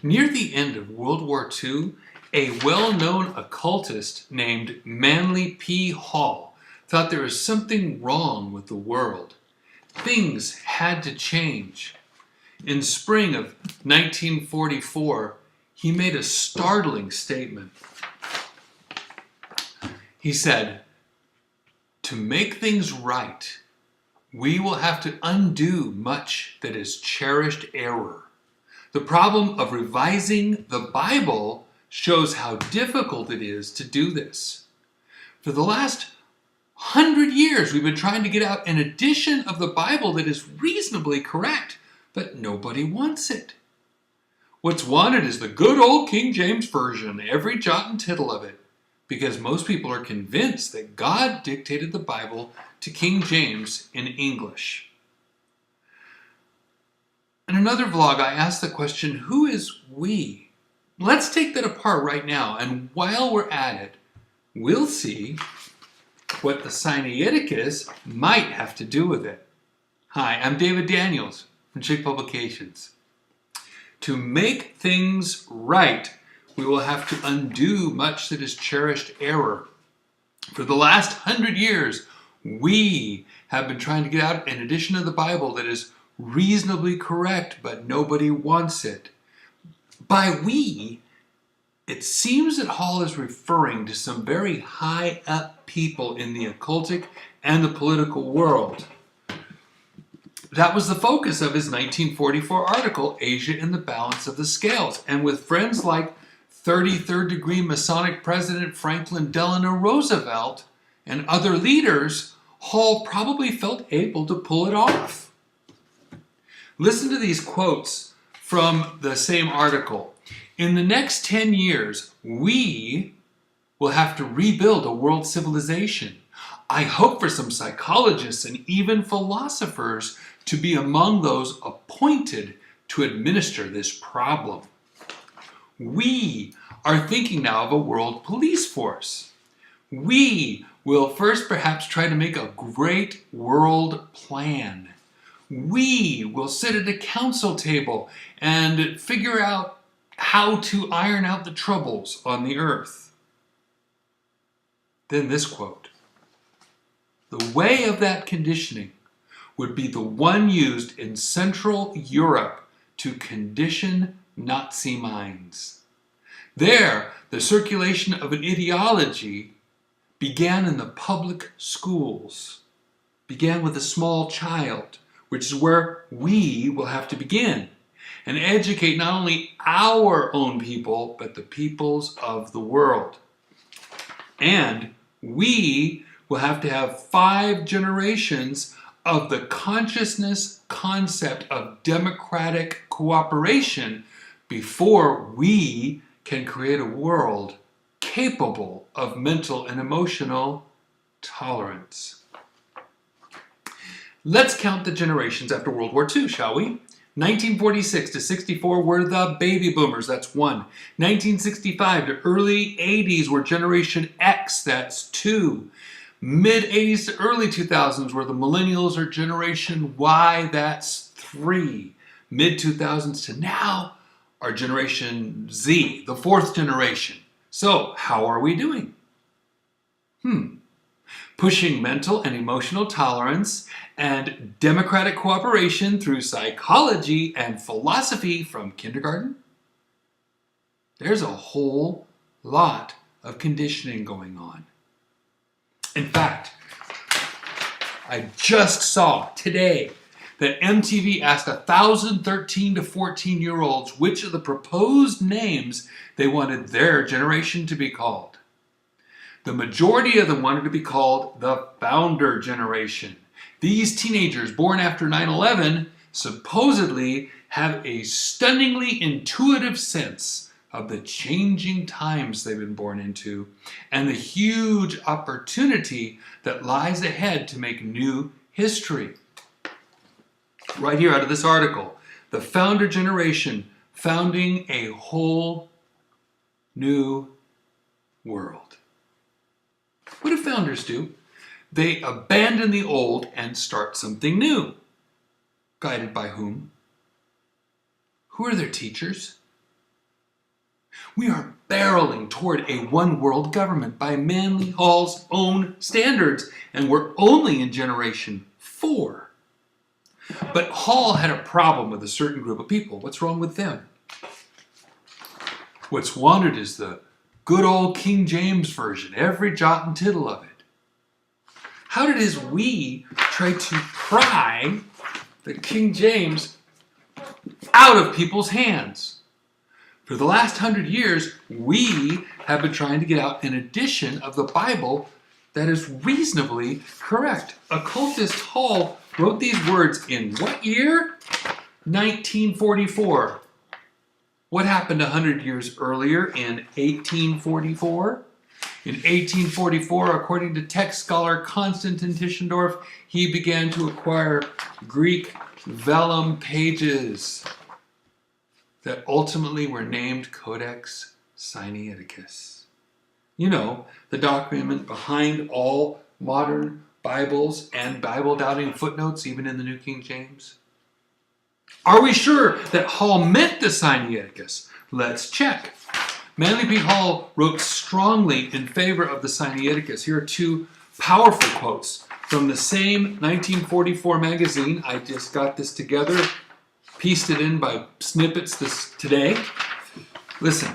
Near the end of World War II, a well-known occultist named Manly P. Hall thought there was something wrong with the world. Things had to change. In spring of 1944, he made a startling statement. He said, "To make things right, we will have to undo much that is cherished error. The problem of revising the Bible shows how difficult it is to do this. For the last 100 years, we've been trying to get out an edition of the Bible that is reasonably correct, but nobody wants it. What's wanted is the good old King James Version, every jot and tittle of it, because most people are convinced that God dictated the Bible to King James in English." In another vlog, I asked the question, who is we? Let's take that apart right now, and while we're at it, we'll see what the Sinaiticus might have to do with it. Hi, I'm David Daniels from Chick Publications. To make things right, we will have to undo much that is cherished error. For the last 100 years, we have been trying to get out an edition of the Bible that is reasonably correct, but nobody wants it. By we, it seems that Hall is referring to some very high up people in the occultic and the political world. That was the focus of his 1944 article, Asia in the Balance of the Scales. And with friends like 33rd degree Masonic President Franklin Delano Roosevelt and other leaders, Hall probably felt able to pull it off. Listen to these quotes from the same article. "In the next 10 years, we will have to rebuild a world civilization. I hope for some psychologists and even philosophers to be among those appointed to administer this problem. We are thinking now of a world police force. We will first perhaps try to make a great world plan. We will sit at a council table and figure out how to iron out the troubles on the earth." Then this quote, "The way of that conditioning would be the one used in Central Europe to condition Nazi minds. There, the circulation of an ideology began in the public schools, began with a small child, which is where we will have to begin, and educate not only our own people, but the peoples of the world. And we will have to have 5 generations of the consciousness concept of democratic cooperation before we can create a world capable of mental and emotional tolerance." Let's count the generations after World War II, shall we? 1946 to 64 were the baby boomers, that's 1. 1965 to early 80s were Generation X, that's 2. Mid-80s to early 2000s were the millennials or Generation Y, that's 3. Mid-2000s to now are Generation Z, the 4th generation. So, how are we doing? Pushing mental and emotional tolerance and democratic cooperation through psychology and philosophy from kindergarten? There's a whole lot of conditioning going on. In fact, I just saw today that MTV asked 1,013 to 14-year-olds which of the proposed names they wanted their generation to be called. The majority of them wanted to be called the Founder Generation. These teenagers born after 9/11 supposedly have a stunningly intuitive sense of the changing times they've been born into and the huge opportunity that lies ahead to make new history. Right here out of this article, the Founder Generation founding a whole new world. What do founders do? They abandon the old and start something new. Guided by whom? Who are their teachers? We are barreling toward a one-world government by Manly Hall's own standards, and we're only in generation 4. But Hall had a problem with a certain group of people. What's wrong with them? What's wanted is the good old King James Version, every jot and tittle of it. How did his we try to pry the King James out of people's hands? For the last 100 years, we have been trying to get out an edition of the Bible that is reasonably correct. Occultist Hall wrote these words in what year? 1944. What happened 100 years earlier in 1844? In 1844, according to text scholar Konstantin Tischendorf, he began to acquire Greek vellum pages that ultimately were named Codex Sinaiticus. You know, the document behind all modern Bibles and Bible-doubting footnotes, even in the New King James. Are we sure that Hall meant the Sinaiticus? Let's check. Manly P. Hall wrote strongly in favor of the Sinaiticus. Here are 2 powerful quotes from the same 1944 magazine. I just got this together, pieced it in by snippets today. Listen.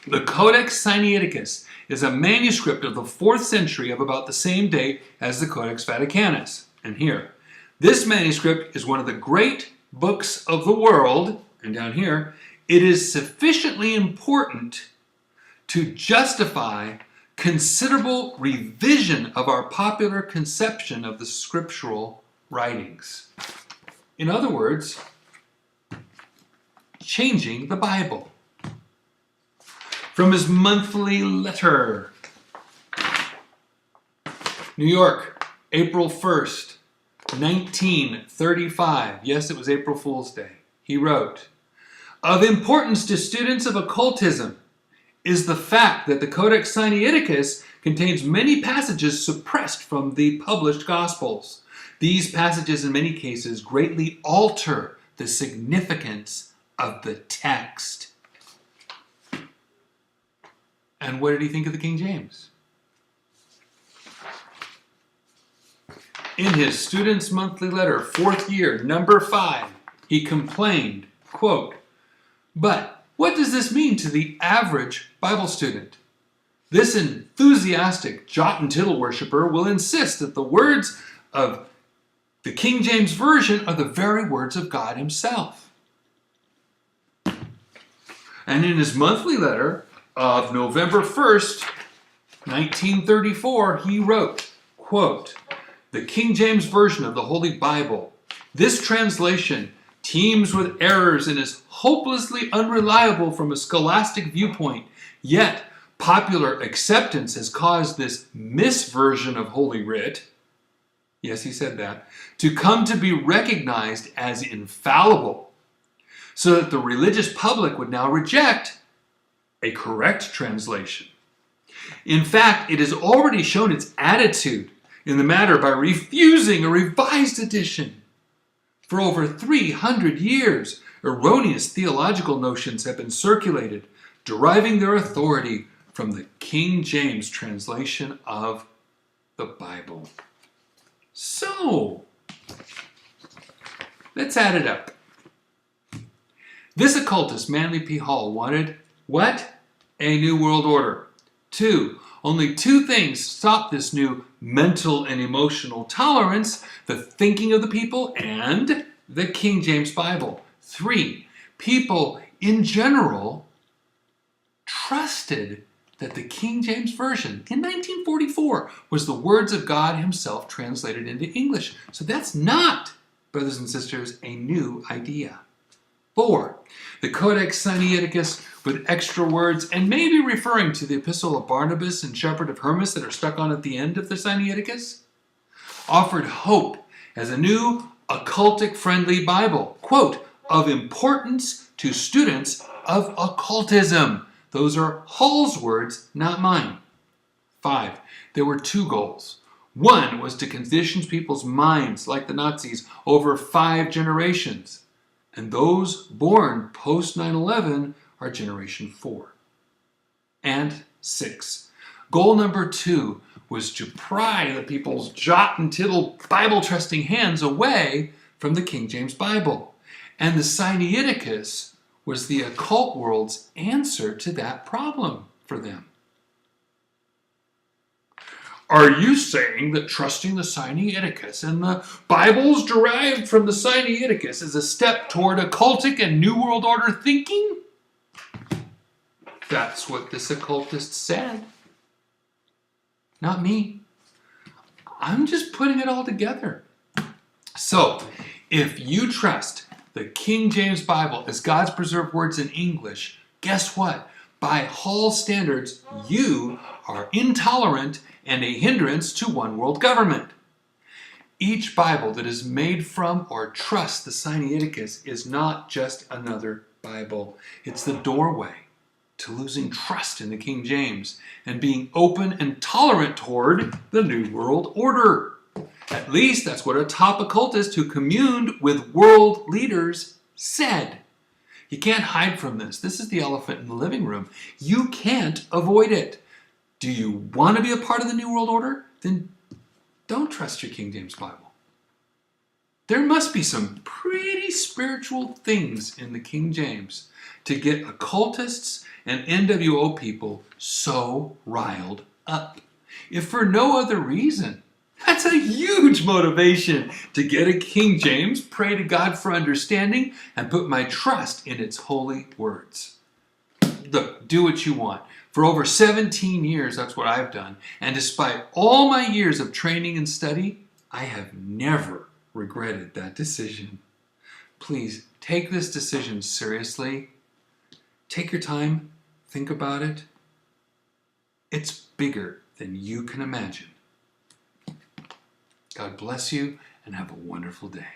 The Codex Sinaiticus is a manuscript of the 4th century of about the same date as the Codex Vaticanus. And here, this manuscript is one of the great books of the world, and down here, it is sufficiently important to justify considerable revision of our popular conception of the scriptural writings. In other words, changing the Bible. From his monthly letter, New York, April 1st, 1935. Yes, it was April Fool's Day. He wrote, "Of importance to students of occultism is the fact that the Codex Sinaiticus contains many passages suppressed from the published Gospels. These passages in many cases greatly alter the significance of the text." And what did he think of the King James? In his Student's Monthly Letter, 4th year, number 5, he complained, quote, "But what does this mean to the average Bible student? This enthusiastic jot and tittle worshiper will insist that the words of the King James Version are the very words of God himself." And in his monthly letter of November 1st, 1934, he wrote, quote, "The King James Version of the Holy Bible. This translation teems with errors and is hopelessly unreliable from a scholastic viewpoint, yet popular acceptance has caused this misversion of Holy Writ," yes, he said that, "to come to be recognized as infallible, so that the religious public would now reject a correct translation. In fact, it has already shown its attitude in the matter by refusing a revised edition. For over 300 years, erroneous theological notions have been circulated, deriving their authority from the King James translation of the Bible." So, let's add it up. This occultist, Manly P. Hall, wanted what? A new world order. 2. Only 2 things stop this new mental and emotional tolerance: the thinking of the people and the King James Bible. 3. People in general trusted that the King James Version in 1944 was the words of God himself translated into English. So that's not, brothers and sisters, a new idea. 4. The Codex Sinaiticus with extra words, and maybe referring to the Epistle of Barnabas and Shepherd of Hermas that are stuck on at the end of the Sinaiticus, offered hope as a new occultic-friendly Bible, quote, "of importance to students of occultism." Those are Hall's words, not mine. 5. There were 2 goals. 1 was to condition people's minds, like the Nazis, over 5 generations. And those born post 9/11 are generation 4 and 6. Goal number 2 was to pry the people's jot and tittle Bible-trusting hands away from the King James Bible. And the Sinaiticus was the occult world's answer to that problem for them. Are you saying that trusting the Sinaiticus and the Bibles derived from the Sinaiticus is a step toward occultic and New World Order thinking? That's what this occultist said. Not me. I'm just putting it all together. So, if you trust the King James Bible as God's preserved words in English, guess what? By Hall standards, you are intolerant and a hindrance to one world government. Each Bible that is made from or trusts the Sinaiticus is not just another Bible. It's the doorway to losing trust in the King James and being open and tolerant toward the New World Order. At least that's what a top occultist who communed with world leaders said. You can't hide from this. This is the elephant in the living room. You can't avoid it. Do you want to be a part of the New World Order? Then don't trust your King James Bible. There must be some pretty spiritual things in the King James to get occultists and NWO people so riled up. If for no other reason, that's a huge motivation to get a King James, pray to God for understanding, and put my trust in its holy words. Look, do what you want. For over 17 years, that's what I've done. And despite all my years of training and study, I have never regretted that decision. Please take this decision seriously. Take your time. Think about it. It's bigger than you can imagine. God bless you and have a wonderful day.